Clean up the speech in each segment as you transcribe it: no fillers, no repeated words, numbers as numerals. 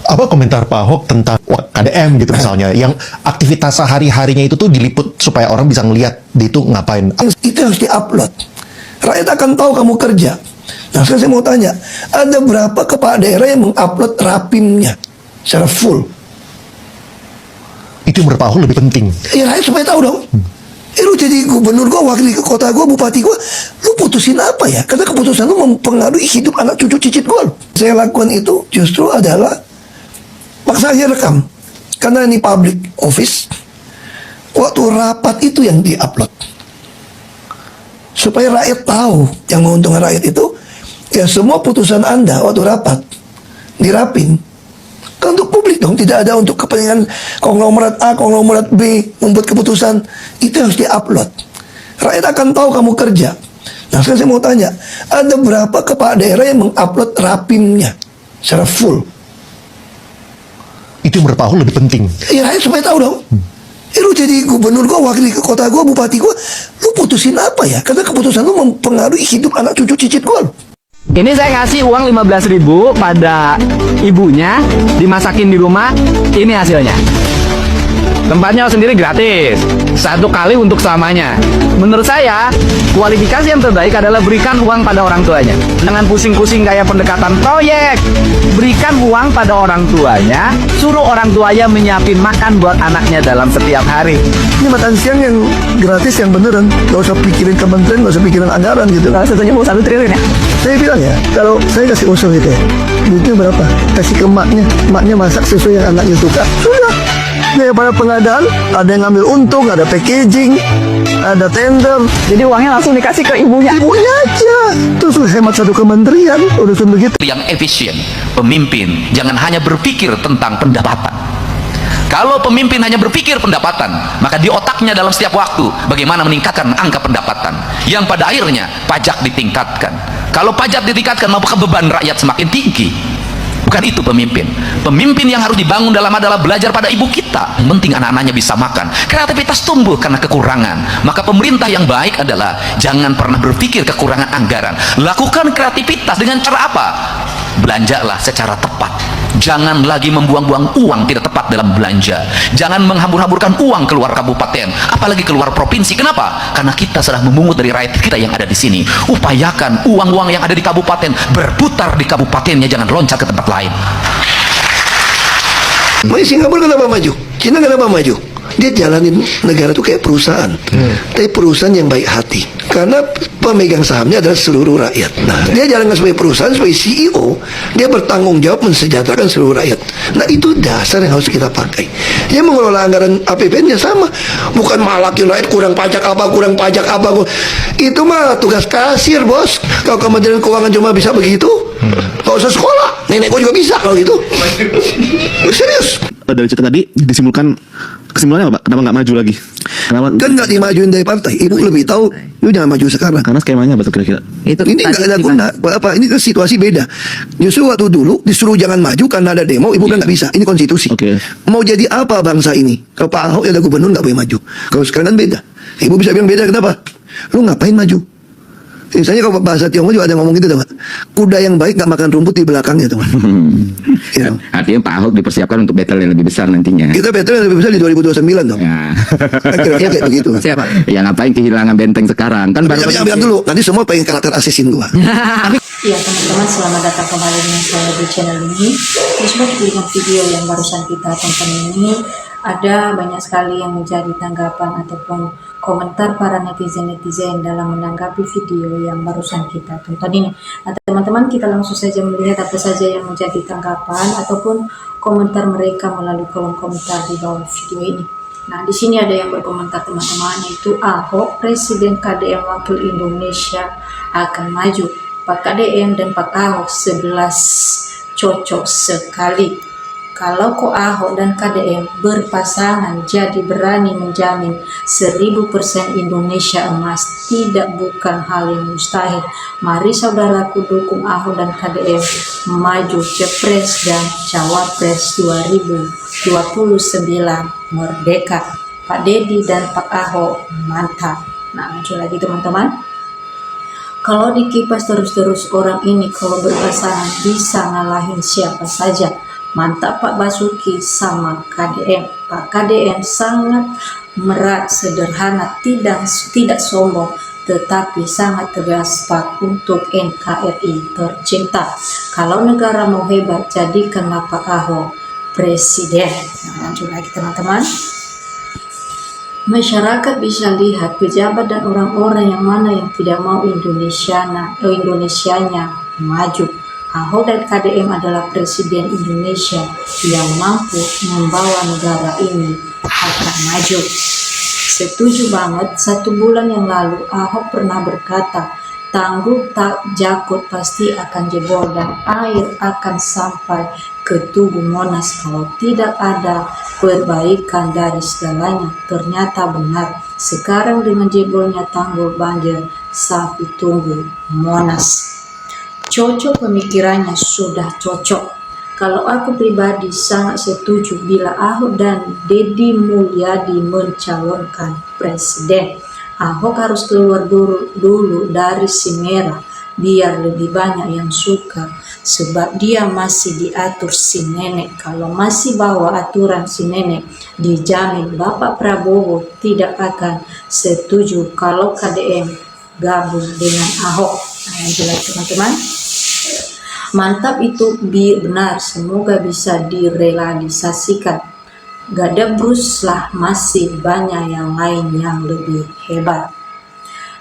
Apa komentar Pak Ahok tentang KDM gitu misalnya, yang aktivitas sehari-harinya itu tuh diliput supaya orang bisa ngelihat dia itu ngapain? Itu harus diupload. Rakyat akan tahu kamu kerja. Nah, sekarang saya mau tanya, ada berapa kepala daerah yang mengupload rapimnya secara full? Itu yang menurut Pak Ahok lebih penting. Ya rakyat supaya tahu dong. Lu jadi gubernur gua, wakil kota gua, bupati gua, lu putusin apa ya? Karena keputusan lu mempengaruhi hidup anak cucu cicit gua. Saya lakukan itu justru adalah maksa saya rekam. Karena ini public office. Waktu rapat itu yang diupload. Supaya rakyat tahu, yang menguntungkan rakyat itu, ya semua putusan Anda waktu rapat dirapin. Kan untuk publik dong, tidak ada untuk kepentingan konglomerat A, konglomerat B membuat keputusan. Itu harus diupload. Rakyat akan tahu kamu kerja. Nah, sekarang saya mau tanya, ada berapa kepala daerah yang mengupload rapimnya secara full? Itu yang menurut Pak Ahok lebih penting. Ya rakyat supaya tahu dong. Lu jadi gubernur gua, wakil kota gua, bupati gua, lu putusin apa ya? Karena keputusan lu mempengaruhi hidup anak cucu cicit gua. Ini saya ngasih uang 15.000 pada ibunya, dimasakin di rumah. Ini hasilnya. Tempatnya sendiri gratis, 1 kali untuk selamanya. Menurut saya, kualifikasi yang terbaik adalah berikan uang pada orang tuanya. Jangan pusing-pusing kayak pendekatan proyek. Berikan uang pada orang tuanya, suruh orang tuanya menyiapin makan buat anaknya dalam setiap hari. Ini makan siang yang gratis, yang beneran. Gak usah pikirin kementerian, gak usah pikirin anggaran gitu. Salah satunya mau 1 triliun ya. Saya bilang ya, kalau saya kasih usul gitu ya, duitnya berapa? Kasih ke maknya masak sesuai yang anaknya suka. Sudah. Daripada pengadaan, ada yang ngambil untung, ada packaging, ada tender. Jadi uangnya langsung dikasih ke ibunya. Ibunya aja. Terus hemat 1 kementerian, urusan begitu. Yang efisien, pemimpin jangan hanya berpikir tentang pendapatan. Kalau pemimpin hanya berpikir pendapatan, maka di otaknya dalam setiap waktu bagaimana meningkatkan angka pendapatan, yang pada akhirnya pajak ditingkatkan. Kalau pajak ditingkatkan, maka beban rakyat semakin tinggi. Bukan itu pemimpin. Pemimpin yang harus dibangun adalah belajar pada ibu kita. Yang penting anak-anaknya bisa makan. Kreativitas tumbuh karena kekurangan. Maka pemerintah yang baik adalah jangan pernah berpikir kekurangan anggaran. Lakukan kreativitas dengan cara apa? Belanjalah secara tepat. Jangan lagi membuang-buang uang tidak tepat dalam belanja. Jangan menghambur-hamburkan uang keluar kabupaten, apalagi keluar provinsi. Kenapa? Karena kita sedang memungut dari rakyat kita yang ada di sini. Upayakan uang-uang yang ada di kabupaten berputar di kabupatennya, jangan loncat ke tempat lain. Singapura kenapa maju? Cina kenapa maju? Dia jalanin negara itu kayak perusahaan, tapi perusahaan yang baik hati. Karena pemegang sahamnya adalah seluruh rakyat. Nah, dia jalankan sebagai perusahaan, sebagai CEO, dia bertanggung jawab mensejahterakan seluruh rakyat. Nah, itu dasar yang harus kita pakai. Dia mengelola anggaran APBN-nya sama, bukan malakin rakyat kurang pajak apa. Itu mah tugas kasir, bos. Kalau Kementerian Keuangan cuma bisa begitu, gak usah sekolah. Nenek gua juga bisa kalau gitu. Serius. Dari cerita tadi kesimpulannya apa, Pak? Kenapa nggak maju lagi? Kenapa? Kan nggak dimajuin dari partai. Ibu lebih tahu. Lu jangan maju sekarang. Karena skemanya betul kira-kira. Ini nggak ada guna. Apa? Ini kan situasi beda. Justru waktu dulu disuruh jangan maju karena ada demo. Ibu kan nggak bisa. Ini konstitusi. Mau jadi apa bangsa ini? Kalau Pak Ahok ada gubernur nggak boleh maju. Kalau sekarang kan beda. Ibu bisa bilang beda. Kenapa? Lu ngapain maju? Misalnya kalau bahasa Tiongkok juga ada ngomong gitu, teman. Kuda yang baik nggak makan rumput di belakangnya, teman. Ya. Artinya Pak Ahok dipersiapkan untuk battle yang lebih besar nantinya. Kita battle yang lebih besar di 2029 dong. Ya. Kira-kira kayak begitu. Siapa? Ya ngapain kehilangan benteng sekarang? Kan baru Jangan dulu. Nanti semua pengen karakter assassin gua. Ya teman-teman, selamat datang kembali dengan saya di channel ini. Di sebuah cuplikan video yang barusan kita tonton ini, ada banyak sekali yang menjadi tanggapan ataupun komentar para netizen-netizen dalam menanggapi video yang barusan kita tonton ini. Nah teman-teman, kita langsung saja melihat apa saja yang menjadi tanggapan ataupun komentar mereka melalui kolom komentar di bawah video ini. Nah di sini ada yang berkomentar teman-teman, yaitu Ahok, Presiden KDM Wakil Indonesia akan maju. Pak KDM dan Pak Ahok 11 cocok sekali. Kalau Ko Ahok dan KDM berpasangan, jadi berani menjamin 1000% Indonesia emas, tidak bukan hal yang mustahil. Mari saudaraku dukung Ahok dan KDM maju Cepres dan Cawapres 2029 Merdeka. Pak Dedi dan Pak Ahok mantap. Nah muncul lagi teman-teman. Kalau dikipas terus-terus orang ini kalau berpasangan bisa ngalahin siapa saja. Mantap Pak Basuki sama KDM. Pak KDM sangat merat, sederhana, tidak sombong, tetapi sangat tegas Pak untuk NKRI tercinta. Kalau negara mau hebat, jadikanlah Pak Ahok presiden. Nah, lanjut lagi teman-teman. Masyarakat bisa lihat pejabat dan orang-orang yang mana yang tidak mau Indonesianya maju. Ahok dan KDM adalah presiden Indonesia yang mampu membawa negara ini akan maju. Setuju banget. 1 bulan yang lalu Ahok pernah berkata, tanggul tak jakut pasti akan jebol dan air akan sampai ke Tugu Monas kalau tidak ada perbaikan dari segalanya. Ternyata benar. Sekarang dengan jebolnya tanggul banjir sampai Tugu Monas. Cocok pemikirannya, sudah cocok. Kalau aku pribadi sangat setuju bila Ahok dan Deddy Mulyadi mencalonkan presiden. Ahok harus keluar dulu dari si merah biar lebih banyak yang suka, sebab dia masih diatur si nenek. Kalau masih bawa aturan si nenek, dijamin Bapak Prabowo tidak akan setuju kalau KDM gabung dengan Ahok. Nah, yang jelas teman-teman, mantap itu benar, semoga bisa direalisasikan. Gadabrus lah, masih banyak yang lain yang lebih hebat.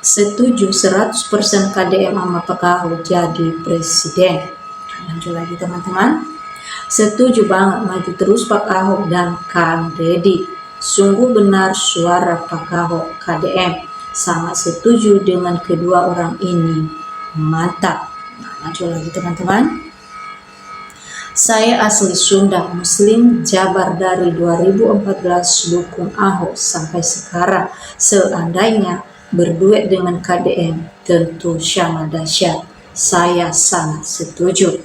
Setuju 100% KDM sama Pak Ahok jadi presiden. Lanjut lagi teman-teman. Setuju banget, maju terus Pak Ahok dan Kang Deddy. Sungguh benar suara Pak Ahok, KDM. Sangat setuju dengan kedua orang ini. Mantap. Lanjut lagi teman-teman. Saya asli Sunda, Muslim, Jabar dari 2014 dukung Ahok sampai sekarang. Seandainya berduet dengan KDM tentu sangat dahsyat. Saya sangat setuju.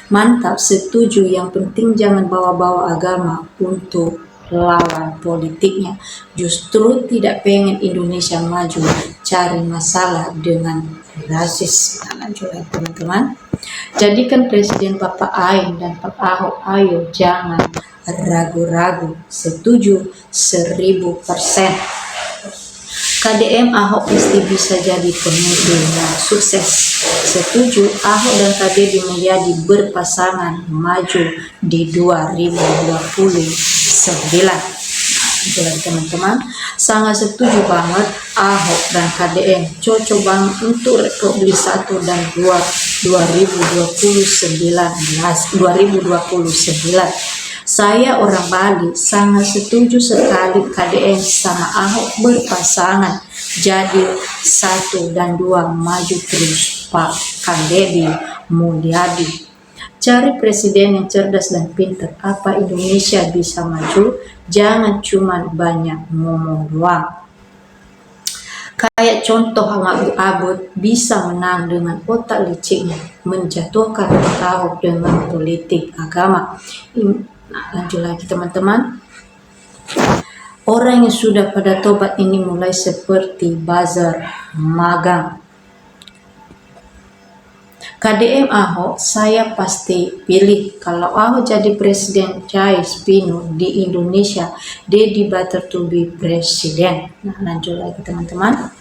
Mantap, setuju. Yang penting jangan bawa-bawa agama untuk lawan politiknya. Justru tidak pengen Indonesia maju, cari masalah dengan rasis. Nah, lanjut lagi teman-teman. Jadikan presiden Bapak Ain dan Pak Ahok, ayo jangan ragu-ragu. Setuju 1000%. KDM Ahok pasti bisa jadi pemimpin yang sukses. Setuju, Ahok dan KDM Mulyadi berpasangan maju di 2029. Itulah teman-teman, sangat setuju banget. Ahok dan KDM cocok banget untuk Republik 1 dan 2 2029. Saya orang Bali, sangat setuju sekali KDM sama Ahok berpasangan jadi 1 dan 2 maju terus Pak Kang Deddy Mulyadi. Cari presiden yang cerdas dan pintar, apa Indonesia bisa maju? Jangan cuma banyak ngomong doang. Kayak contoh Abu Abud bisa menang dengan otak liciknya, menjatuhkan Pak Ahok dengan politik agama. Nah, lanjut lagi teman-teman. Orang yang sudah pada tobat ini mulai seperti buzzer magang. KDM Ahok saya pasti pilih. Kalau Ahok jadi presiden, Chais Pino di Indonesia, Deddy better to be presiden. Nah, lanjut lagi teman-teman.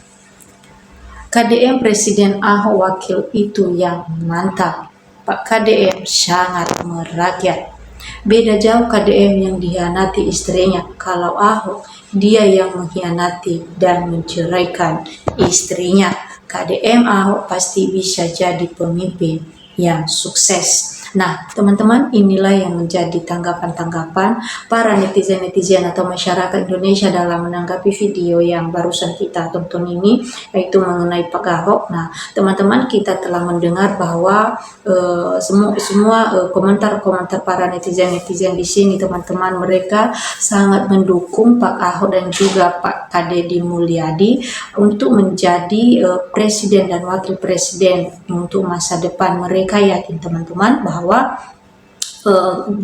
KDM presiden, Ahok wakil, itu yang mantap. Pak KDM sangat merakyat. Beda jauh KDM yang dikhianati istrinya. Kalau Ahok, dia yang mengkhianati dan menceraikan istrinya. KDM Ahok pasti bisa jadi pemimpin yang sukses. Nah, teman-teman, inilah yang menjadi tanggapan-tanggapan para netizen-netizen atau masyarakat Indonesia dalam menanggapi video yang barusan kita tonton ini, yaitu mengenai Pak Ahok. Nah, teman-teman, kita telah mendengar bahwa semua komentar-komentar para netizen-netizen di sini, teman-teman, mereka sangat mendukung Pak Ahok dan juga Pak Deddy Mulyadi untuk menjadi presiden dan wakil presiden untuk masa depan. Mereka yakin, teman-teman, bahwa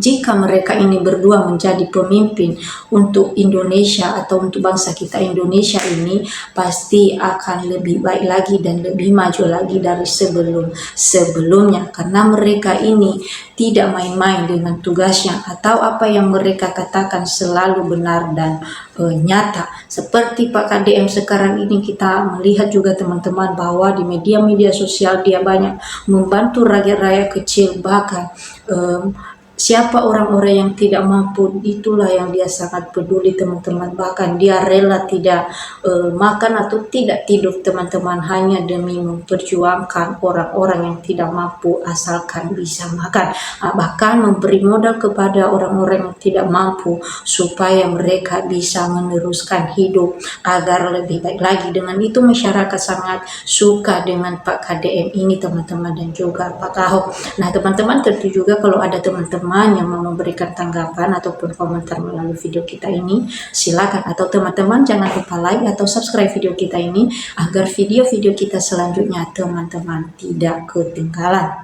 jika mereka ini berdua menjadi pemimpin untuk Indonesia atau untuk bangsa kita Indonesia ini, pasti akan lebih baik lagi dan lebih maju lagi dari sebelumnya, karena mereka ini tidak main-main dengan tugasnya, atau apa yang mereka katakan selalu benar dan nyata. Seperti Pak KDM sekarang ini, kita melihat juga teman-teman bahwa di media-media sosial dia banyak membantu rakyat-rakyat kecil, bahkan siapa orang-orang yang tidak mampu, itulah yang dia sangat peduli teman-teman. Bahkan dia rela tidak makan atau tidak tidur teman-teman, hanya demi memperjuangkan orang-orang yang tidak mampu asalkan bisa makan. Bahkan memberi modal kepada orang-orang yang tidak mampu supaya mereka bisa meneruskan hidup agar lebih baik lagi. Dengan itu masyarakat sangat suka dengan Pak KDM ini teman-teman, dan juga Pak Ahok. Nah teman-teman, tentu juga kalau ada teman-teman yang mau memberikan tanggapan ataupun komentar melalui video kita ini, silakan. Atau teman-teman jangan lupa like atau subscribe video kita ini agar video-video kita selanjutnya teman-teman tidak ketinggalan.